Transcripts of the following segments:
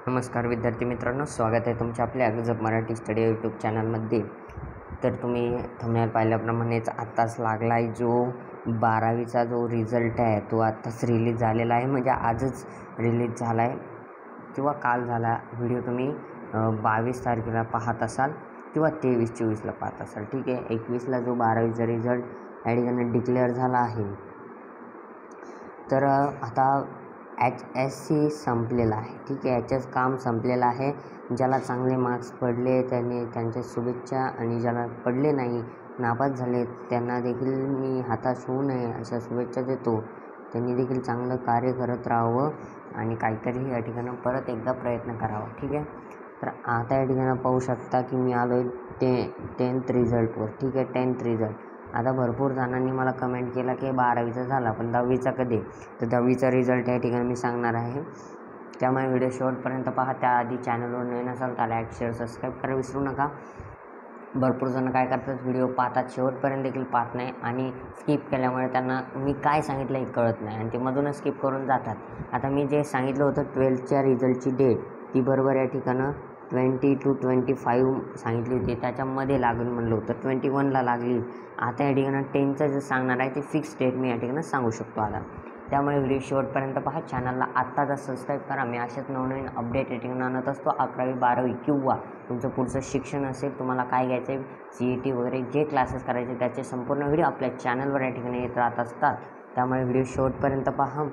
नमस्कार विद्यार्थी मित्रांनो, स्वागत आहे तुमच्या आपल्या अगजब मराठी स्टडी यूट्यूब चॅनलमध्ये. तर तुम्ही थंबनेल पाहिल्याप्रमाणेच आत्ताच लागला आहे जो 12वीचा जो रिझल्ट आहे तो आत्ताच रिलीज झालेला आहे. म्हणजे आजच रिलीज झाला आहे किंवा काल झाला. व्हिडिओ तुम्ही 22 तारखेला पाहत असाल किंवा 23-24ला पाहत असाल. ठीक आहे, 21ला जो 12वीचा रिझल्ट या ठिकाणी डिक्लेअर झाला आहे. तर आता HSC संपलेलं आहे. ठीक आहे, याचंच काम संपलेलं आहे. ज्याला चांगले मार्क्स पडले त्यांनी त्यांच्या शुभेच्छा, आणि ज्याला पडले नाही, नापास झाले, त्यांना देखील मी हताश होऊ नये अशा शुभेच्छा देतो. त्यांनी देखील चांगलं कार्य करत राहावं आणि काहीतरी या ठिकाणी परत एकदा प्रयत्न करावा. ठीक आहे, तर आता या ठिकाणी पाहू शकता की मी आलो आहे 10th रिझल्टवर. ठीक आहे, 10th रिझल्ट. आता भरपूर जणांनी मला कमेंट केला की 12वीचा झाला पण 10वीचा कधी. तर 10वीचा रिझल्ट या ठिकाणी मी सांगणार आहे. त्यामुळे व्हिडिओ शेवटपर्यंत पहा. त्याआधी चॅनलवर नवीन असाल तर लाईक शेअर सबस्क्राईब करायला विसरू नका. भरपूर जण काय करतात, व्हिडिओ पाहतात, शेवटपर्यंत देखील पाहत नाही आणि स्किप केल्यामुळे त्यांना मी काय सांगितलं हे कळत नाही आणि ते मधूनच स्किप करून जातात. आता मी जे सांगितलं होतं 12th रिझल्टची डेट ती बरोबर या ठिकाणं 20 to 25 सांगितली होती. त्याच्यामध्ये लागेल म्हणलं होतं, 21ला लागली. आता या ठिकाणं 10चं जे सांगणार आहे ते फिक्स डेट मी या ठिकाणी सांगू शकतो आता. त्यामुळे व्हिडिओ शेवटपर्यंत पहा. चॅनलला आत्ताच सबस्क्राईब करा. मी अशाच नवनवीन अपडेट या ठिकाणी आणत असतो. 11वी 12वी किंवा तुमचं पुढचं शिक्षण असेल, तुम्हाला काय घ्यायचं आहे, CET वगैरे जे क्लासेस करायचे त्याचे संपूर्ण व्हिडिओ आपल्या चॅनलवर या ठिकाणी येत राहत असतात. त्यामुळे व्हिडिओ शेवटपर्यंत पहा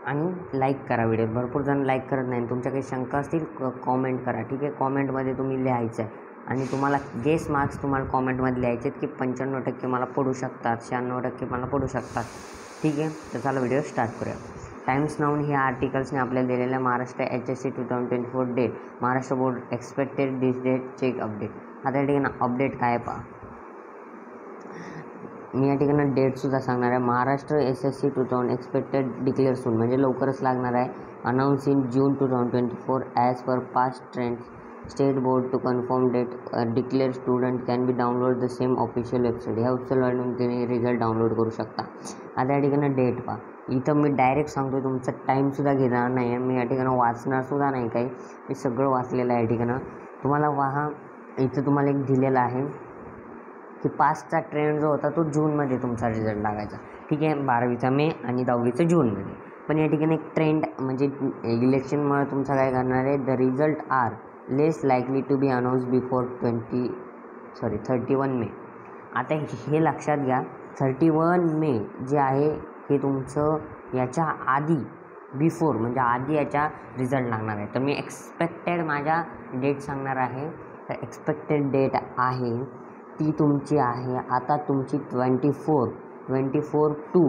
आणि लाईक करा व्हिडिओ. भरपूर जण लाईक करत नाही. तुमच्या काही शंका असतील कॉमेंट करा. ठीक आहे, कॉमेंटमध्ये तुम्ही लिहायचं आहे आणि तुम्हाला गेस मार्क्स तुम्हाला कॉमेंटमध्ये लिहायचे आहेत की 95% मला पडू शकतात, 96% मला पडू शकतात. ठीक आहे, तर चला व्हिडिओ स्टार्ट करूया. टाइम्स नाऊन ह्या आर्टिकल्सने आपल्याला दिलेल्या Maharashtra HSC 2024 date, Maharashtra board expected this date, check update. आता या ठिकाणी अपडेट काय पहा. मी या ठिकाणी डेटसुद्धा सांगणार आहे. Maharashtra SSC 2000 expected declare soon, म्हणजे लवकरच लागणार आहे. Announce in June 2024 as per past trends. State board to confirm date declare student can be download the same official website. ह्या वेबसाईटवरून तुम्ही रिझल्ट डाउनलोड करू शकता. आता या ठिकाणी डेट पहा. इथं मी डायरेक्ट सांगतो, तुमचा टाईमसुद्धा घेणार नाही आहे. मी या ठिकाणी वाचणारसुद्धा नाही काही, मी सगळं वाचलेलं आहे. या ठिकाणं तुम्हाला पहा, इथं तुम्हाला एक दिलेलं आहे की पासचा ट्रेंड जो होता तो जूनमध्ये तुमचा रिझल्ट लागायचा. ठीक आहे, 12वीचा मे आणि 10वीचा जूनमध्ये. पण या ठिकाणी एक ट्रेंड म्हणजे इलेक्शनमुळे तुमचा काय करणार आहे, the result are less likely to be announce before 31 May. आता हे लक्षात घ्या, 31 मे जे आहे हे तुमचं याच्या आधी बिफोर म्हणजे आधी याच्या रिझल्ट लागणार आहे. तर मी एक्सपेक्टेड माझ्या डेट सांगणार आहे. तर एक्सपेक्टेड डेट आहे ती तुमची आहे आता तुमची 24 to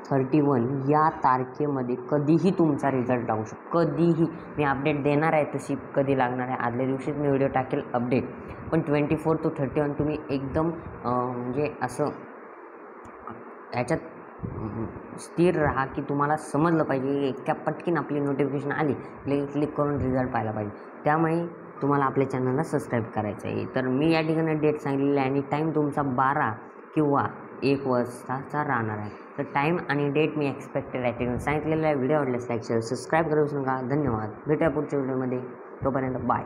31 या तारखेमध्ये कधीही तुमचा रिझल्ट लागू शकतो. कधीही मी अपडेट देणार आहे तशी कधी लागणार आहे आदल्या दिवशीच मी व्हिडिओ टाकेल अपडेट. पण 24 to 31 तुम्ही एकदम म्हणजे असं याच्यात स्थिर राहा की तुम्हाला समजलं पाहिजे इतक्या पटकीन आपली नोटिफिकेशन आली क्लिक करून रिझल्ट पाहायला पाहिजे. त्यामुळे तुम्हाला आपल्या चॅनलला सबस्क्राईब करायचं आहे. तर मी या ठिकाणी डेट सांगितलेली आहे आणि टाईम तुमचा 12 किंवा 1 वाजताचा राहणार आहे. तर टाईम आणि डेट मी एक्सपेक्टेड आहे ठिकाणी सांगितलेलं आहे. व्हिडिओ आवडल्यास लाईक शेअर सबस्क्राईब करू नका. धन्यवाद. भेटूया पुढच्या व्हिडिओमध्ये. तोपर्यंत बाय.